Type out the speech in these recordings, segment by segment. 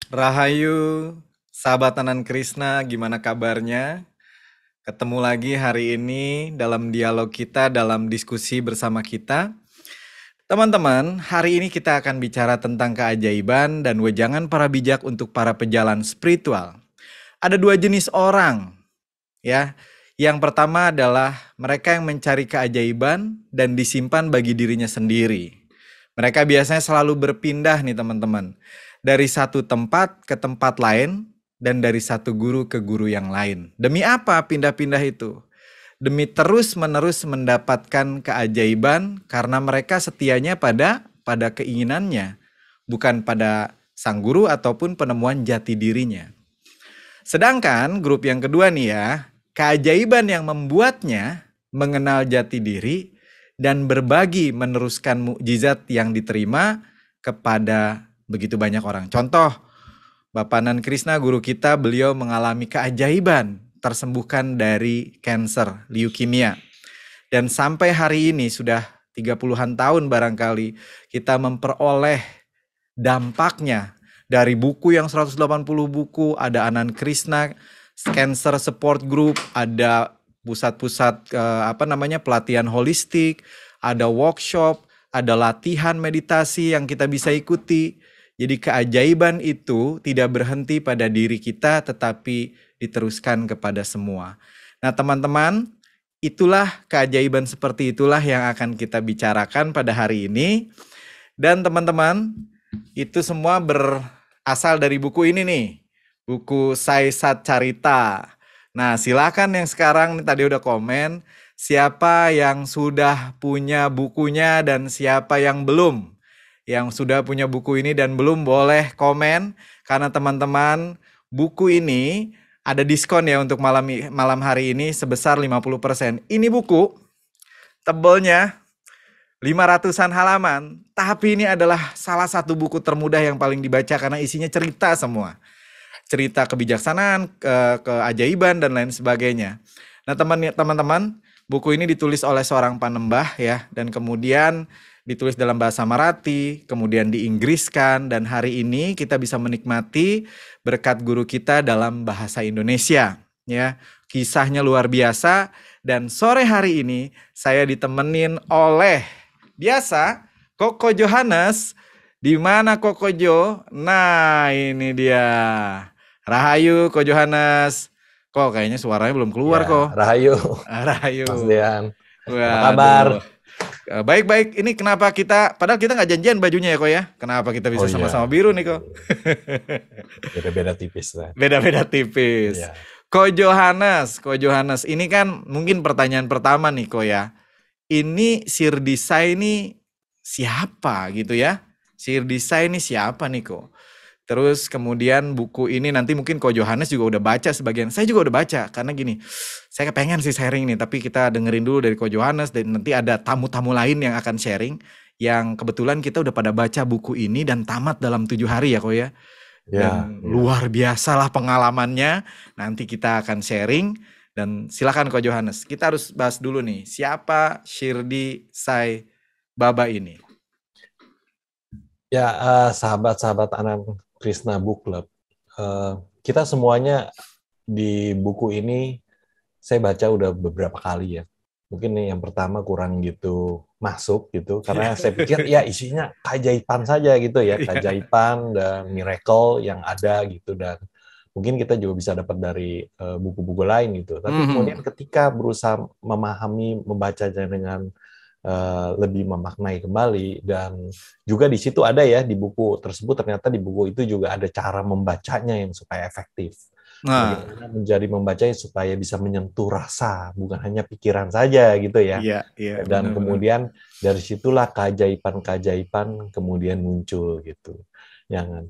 Rahayu, sahabat Tanan Krisna, gimana kabarnya? Ketemu lagi hari ini dalam dialog kita, dalam diskusi bersama kita. Teman-teman, hari ini kita akan bicara tentang keajaiban dan wejangan para bijak untuk para pejalan spiritual. Ada dua jenis orang, ya. Yang pertama adalah mereka yang mencari keajaiban dan disimpan bagi dirinya sendiri. Mereka biasanya selalu berpindah nih teman-teman. Dari satu tempat ke tempat lain dan dari satu guru ke guru yang lain. Demi apa pindah-pindah itu? Demi terus-menerus mendapatkan keajaiban karena mereka setianya pada keinginannya, bukan pada sang guru ataupun penemuan jati dirinya. Sedangkan grup yang kedua nih ya, keajaiban yang membuatnya mengenal jati diri dan berbagi meneruskan mukjizat yang diterima kepada begitu banyak orang. Contoh, Bapak Nan Krisna, guru kita, beliau mengalami keajaiban tersembuhkan dari kanker leukemia. Dan sampai hari ini sudah 30-an tahun barangkali kita memperoleh dampaknya dari buku yang 180 buku, ada Anan Krisna Cancer Support Group, ada pusat-pusat pelatihan holistik, ada workshop, ada latihan meditasi yang kita bisa ikuti. Jadi keajaiban itu tidak berhenti pada diri kita tetapi diteruskan kepada semua. Nah, teman-teman, itulah keajaiban seperti itulah yang akan kita bicarakan pada hari ini. Dan teman-teman, itu semua berasal dari buku ini nih. Buku Sai Sat Carita. Nah, silakan yang sekarang tadi udah komen, siapa yang sudah punya bukunya dan siapa yang belum. Yang sudah punya buku ini dan belum boleh komen, karena teman-teman, buku ini ada diskon ya untuk malam hari ini sebesar 50%. Ini buku tebelnya 500-an halaman, tapi ini adalah salah satu buku termudah yang paling dibaca karena isinya cerita semua. Cerita kebijaksanaan, keajaiban dan lain sebagainya. Nah, teman-teman, buku ini ditulis oleh seorang panembah ya, dan kemudian ditulis dalam bahasa Marathi, kemudian diinggriskan, dan hari ini kita bisa menikmati berkat guru kita dalam bahasa Indonesia. Ya, kisahnya luar biasa, dan sore hari ini saya ditemenin oleh biasa Koko Johannes. Di mana Koko Jo? Nah, ini dia. Rahayu, Ko Johannes. Kok kayaknya suaranya belum keluar kok. Ya, Rahayu, Rahayu. Mas Dian. Apa kabar? Waduh. Baik-baik. Ini kenapa padahal kita nggak janjian bajunya ya kok ya. Kenapa kita bisa sama-sama biru nih kok. Beda-beda tipis lah. Beda-beda tipis. Ya. Ko Johannes. Ini kan mungkin pertanyaan pertama nih kok ya. Ini Sirdisa ini siapa gitu ya? Sirdisa ini siapa nih kok? Terus kemudian buku ini nanti mungkin Ko Johannes juga udah baca sebagian. Saya juga udah baca karena gini, saya kepengen sih sharing nih, tapi kita dengerin dulu dari Ko Johannes dan nanti ada tamu-tamu lain yang akan sharing. Yang kebetulan kita udah pada baca buku ini dan tamat dalam 7 hari ya Ko ya. Dan luar biasa lah pengalamannya. Nanti kita akan sharing dan silakan Ko Johannes. Kita harus bahas dulu nih, siapa Shirdi Sai Baba ini? Ya, sahabat-sahabat Anan Krishna Book Club, kita semuanya di buku ini saya baca udah beberapa kali ya. Mungkin nih yang pertama kurang gitu masuk gitu, karena saya pikir ya isinya keajaiban saja gitu ya, keajaiban dan miracle yang ada gitu, dan mungkin kita juga bisa dapat dari buku-buku lain gitu. Tapi kemudian ketika berusaha memahami, membacanya dengan lebih memaknai kembali, dan juga di situ ada ya di buku tersebut, ternyata di buku itu juga ada cara membacanya yang supaya efektif. Bagaimana menjadi membacanya supaya bisa menyentuh rasa, bukan hanya pikiran saja gitu ya. Dan kemudian dari situlah keajaiban-keajaiban kemudian muncul gitu. Nah,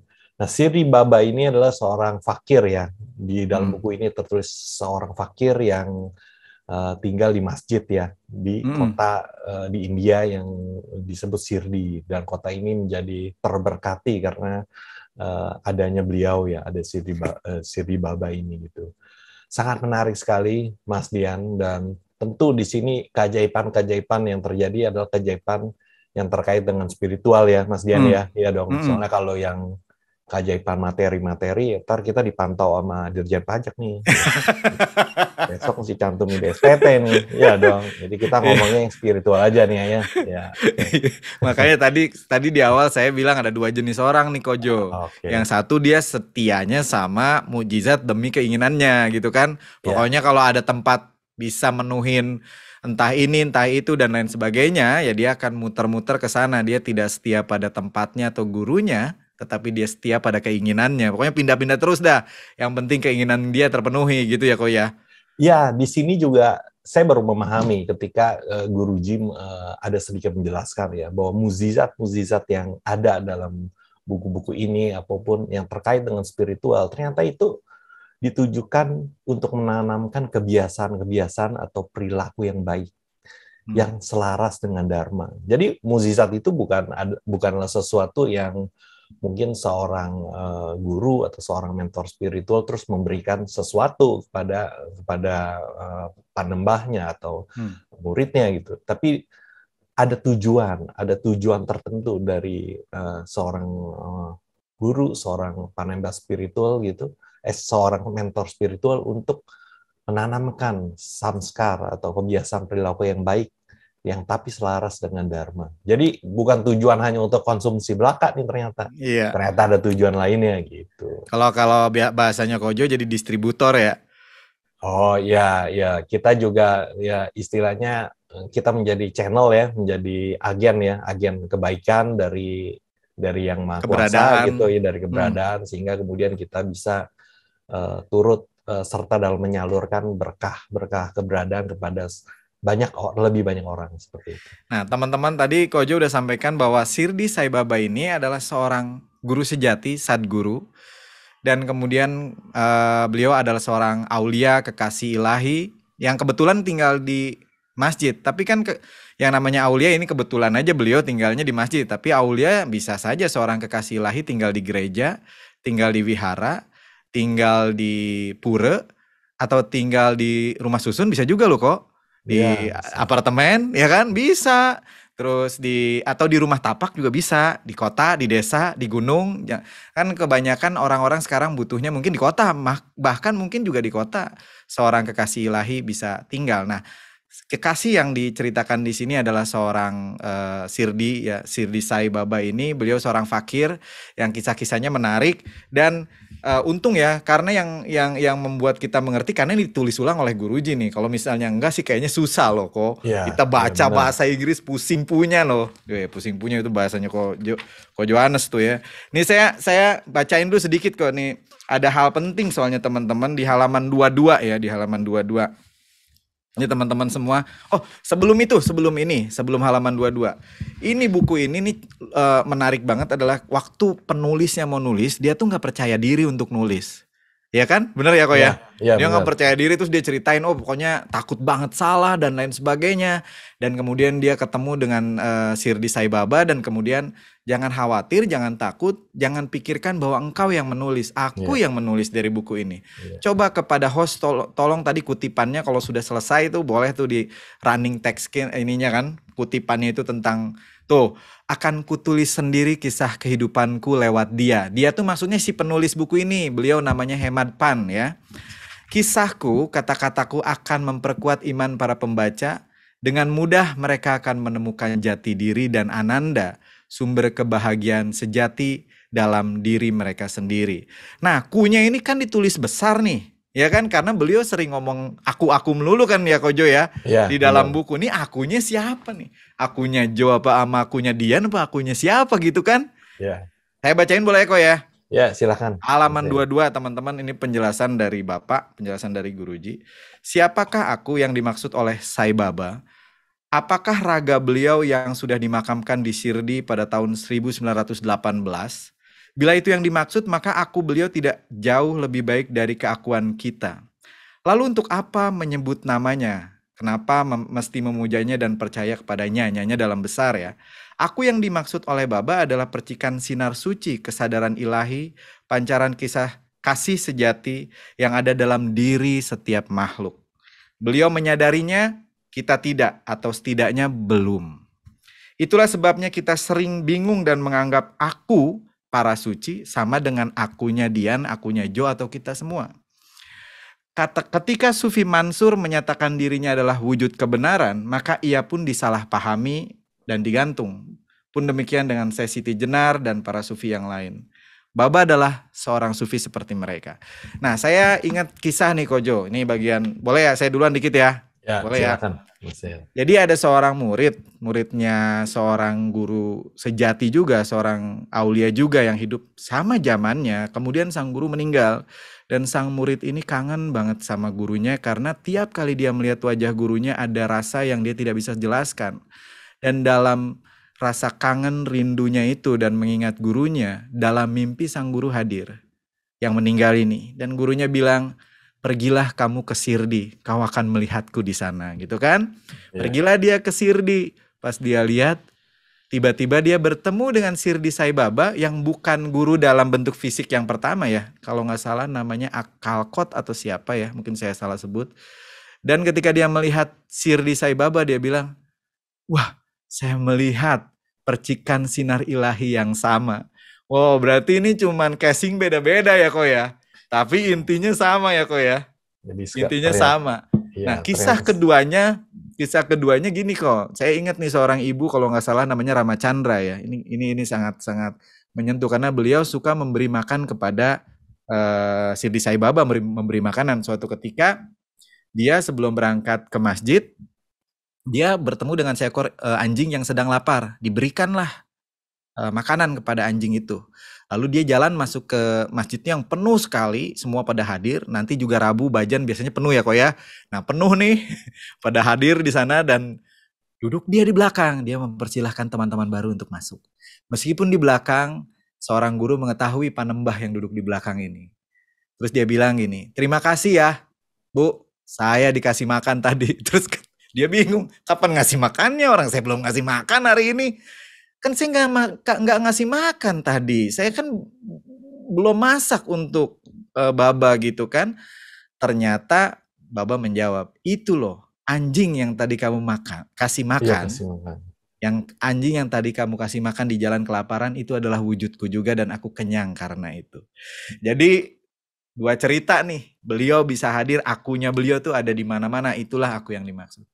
Siri Baba ini adalah seorang fakir ya. Di dalam buku ini tertulis seorang fakir yang tinggal di masjid ya, di kota di India yang disebut Sirdi, dan kota ini menjadi terberkati karena adanya beliau ya, ada Sirdi Baba ini gitu. Sangat menarik sekali Mas Dian, dan tentu di sini keajaiban-keajaiban yang terjadi adalah keajaiban yang terkait dengan spiritual ya Mas Dian ya. Iya dong. Soalnya kalau yang keajaiban materi-materi, ntar kita dipantau sama Dirjen Pajak nih. Besok mesti cantumin di SPT nih. Ya dong. Jadi kita ngomongnya yang spiritual aja nih ya. Ya, oke. Makanya tadi di awal saya bilang ada dua jenis orang nih Kojo. Yang Oke. satu dia setianya sama mujizat demi keinginannya gitu kan. Ya, Pokoknya kalau ada tempat bisa menuhin entah ini entah itu dan lain sebagainya, ya dia akan muter-muter ke sana. Dia tidak setia pada tempatnya atau gurunya, tetapi dia setia pada keinginannya. Pokoknya pindah-pindah terus dah. Yang penting keinginan dia terpenuhi gitu ya Ko ya. ya, di sini juga saya baru memahami ketika Guru Jim ada sedikit menjelaskan ya bahwa mukjizat-mukjizat yang ada dalam buku-buku ini apapun yang terkait dengan spiritual ternyata itu ditujukan untuk menanamkan kebiasaan-kebiasaan atau perilaku yang baik Hmm. yang selaras dengan dharma. Jadi mukjizat itu bukanlah sesuatu yang mungkin seorang guru atau seorang mentor spiritual terus memberikan sesuatu kepada panembahnya atau Hmm. muridnya gitu. Tapi ada tujuan tertentu dari seorang guru, seorang panembah spiritual gitu, seorang mentor spiritual untuk menanamkan samskar atau kebiasaan perilaku yang baik yang tapi selaras dengan dharma. Jadi bukan tujuan hanya untuk konsumsi belaka nih ternyata. Iya. Ternyata ada tujuan lainnya gitu. Kalau kalau bahasanya Kojo jadi distributor ya. Oh ya, ya kita juga ya istilahnya kita menjadi channel ya, menjadi agen kebaikan dari yang maha kuasa Keberadaan. gitu ya, dari Hmm. keberadaan sehingga kemudian kita bisa turut serta dalam menyalurkan berkah keberadaan kepada lebih banyak orang seperti itu. Nah, teman-teman tadi Kojo udah sampaikan bahwa Sirdi Sai Baba ini adalah seorang guru sejati, Sadguru. Dan kemudian beliau adalah seorang aulia kekasih ilahi yang kebetulan tinggal di masjid. Tapi kan yang namanya aulia ini kebetulan aja beliau tinggalnya di masjid. Tapi aulia bisa saja seorang kekasih ilahi tinggal di gereja, tinggal di wihara, tinggal di pura, atau tinggal di rumah susun bisa juga loh kok. Di Ya, bisa. apartemen ya kan bisa. Terus atau di rumah tapak juga bisa, di kota, di desa, di gunung. Kan kebanyakan orang-orang sekarang butuhnya mungkin di kota, bahkan mungkin juga di kota seorang kekasih ilahi bisa tinggal. Nah, kekasih yang diceritakan di sini adalah seorang Sirdi ya, Sirdi Sai Baba ini. Beliau seorang fakir yang kisah-kisahnya menarik dan untung ya karena yang membuat kita mengerti karena ini ditulis ulang oleh Guruji nih. Kalau misalnya enggak sih kayaknya susah loh kok. Ya, Kita ya baca benar. bahasa Inggris pusing punya loh. Pusing punya itu bahasanya kok Johannes tuh ya. Nih saya bacain dulu sedikit kok nih. Ada hal penting soalnya teman-teman di halaman 22 ya, di halaman 22. Ini teman-teman semua. Oh, sebelum halaman 22. Ini buku ini nih menarik banget adalah waktu penulisnya mau nulis, dia tuh nggak percaya diri untuk nulis. Ya kan? Bener ya kok ya? Ya, ya Dia nggak benar. percaya diri terus dia ceritain, oh pokoknya takut banget salah dan lain sebagainya. Dan kemudian dia ketemu dengan Sirdi Sai Baba dan kemudian jangan khawatir, jangan takut, jangan pikirkan bahwa engkau yang menulis, aku Ya, yang menulis dari buku ini. ya. Coba kepada host tolong tadi kutipannya kalau sudah selesai tuh boleh tuh di running text ininya kan, kutipannya itu tentang tuh akan kutulis sendiri kisah kehidupanku lewat dia. Dia tuh maksudnya si penulis buku ini, beliau namanya Hemad Pan ya. Kisahku, kata-kataku akan memperkuat iman para pembaca. Dengan mudah mereka akan menemukan jati diri dan ananda, sumber kebahagiaan sejati dalam diri mereka sendiri. Nah, kunya ini kan ditulis besar nih, ya kan? Karena beliau sering ngomong aku melulu kan ya Kojo ya. Ya, Di dalam benar. buku ini akunya siapa nih? Akunya Jo apa sama akunya Dian apa akunya siapa gitu kan? Ya. Saya bacain boleh ya kok ya? Ya, silakan. Halaman Oke. 22 teman-teman, ini penjelasan dari Bapak, penjelasan dari Guruji. Siapakah aku yang dimaksud oleh Sai Baba? Apakah raga beliau yang sudah dimakamkan di Sirdi pada tahun 1918? Bila itu yang dimaksud, maka aku beliau tidak jauh lebih baik dari keakuan kita. Lalu untuk apa menyebut namanya? Kenapa mesti memujanya dan percaya kepadanya? Nyanya dalam besar ya. Aku yang dimaksud oleh Baba adalah percikan sinar suci kesadaran ilahi, pancaran kisah kasih sejati yang ada dalam diri setiap makhluk. Beliau menyadarinya, kita tidak, atau setidaknya belum. Itulah sebabnya kita sering bingung dan menganggap aku para suci sama dengan akunya Dian, akunya Jo, atau kita semua. Ketika Sufi Mansur menyatakan dirinya adalah wujud kebenaran, maka ia pun disalahpahami dan digantung. Pun demikian dengan Syekh Siti Jenar dan para sufi yang lain. Baba adalah seorang sufi seperti mereka. Nah, saya ingat kisah nih Kojo. Ini bagian, boleh ya saya duluan dikit ya? Ya, Boleh silakan. ya? Jadi ada seorang muridnya seorang guru sejati juga, seorang aulia juga yang hidup sama zamannya. Kemudian sang guru meninggal. Dan sang murid ini kangen banget sama gurunya karena tiap kali dia melihat wajah gurunya ada rasa yang dia tidak bisa jelaskan. Dan dalam rasa kangen rindunya itu dan mengingat gurunya, dalam mimpi sang guru hadir yang meninggal ini. Dan gurunya bilang, pergilah kamu ke Sirdi, kau akan melihatku di sana, gitu kan? Ya. Pergilah dia ke Sirdi, pas dia lihat, tiba-tiba dia bertemu dengan Sirdi Sai Baba yang bukan guru dalam bentuk fisik yang pertama ya. Kalau nggak salah namanya Akalkot atau siapa ya, mungkin saya salah sebut. Dan ketika dia melihat Sirdi Sai Baba, dia bilang, wah, saya melihat percikan sinar ilahi yang sama. Wow, berarti ini cuman casing beda-beda ya kok ya. Tapi intinya sama ya kok ya. Jadi intinya sama. Ya, nah, kisah keduanya gini kok. Saya ingat nih seorang ibu kalau nggak salah namanya Rama Chandra ya. Ini sangat menyentuh karena beliau suka memberi makan kepada Sirdi Sai Baba, memberi makanan. Suatu ketika dia sebelum berangkat ke masjid, dia bertemu dengan seekor anjing yang sedang lapar. Diberikanlah makanan kepada anjing itu. Lalu dia jalan masuk ke masjidnya yang penuh sekali, semua pada hadir. Nanti juga Rabu Bajan biasanya penuh ya kok ya. Nah penuh nih, pada hadir di sana dan duduk dia di belakang. Dia mempersilahkan teman-teman baru untuk masuk. Meskipun di belakang, seorang guru mengetahui panembah yang duduk di belakang ini. Terus dia bilang gini, terima kasih ya Bu, saya dikasih makan tadi. Terus dia bingung, kapan ngasih makannya, orang saya belum ngasih makan hari ini. Kan saya nggak ngasih makan tadi, saya kan belum masak untuk Baba gitu kan. Ternyata Baba menjawab, itu loh anjing yang tadi kamu kasih makan. Iya, yang anjing yang tadi kamu kasih makan di jalan kelaparan itu adalah wujudku juga dan aku kenyang karena itu. Jadi dua cerita nih, beliau bisa hadir, akunya beliau tuh ada di mana-mana, itulah aku yang dimaksud.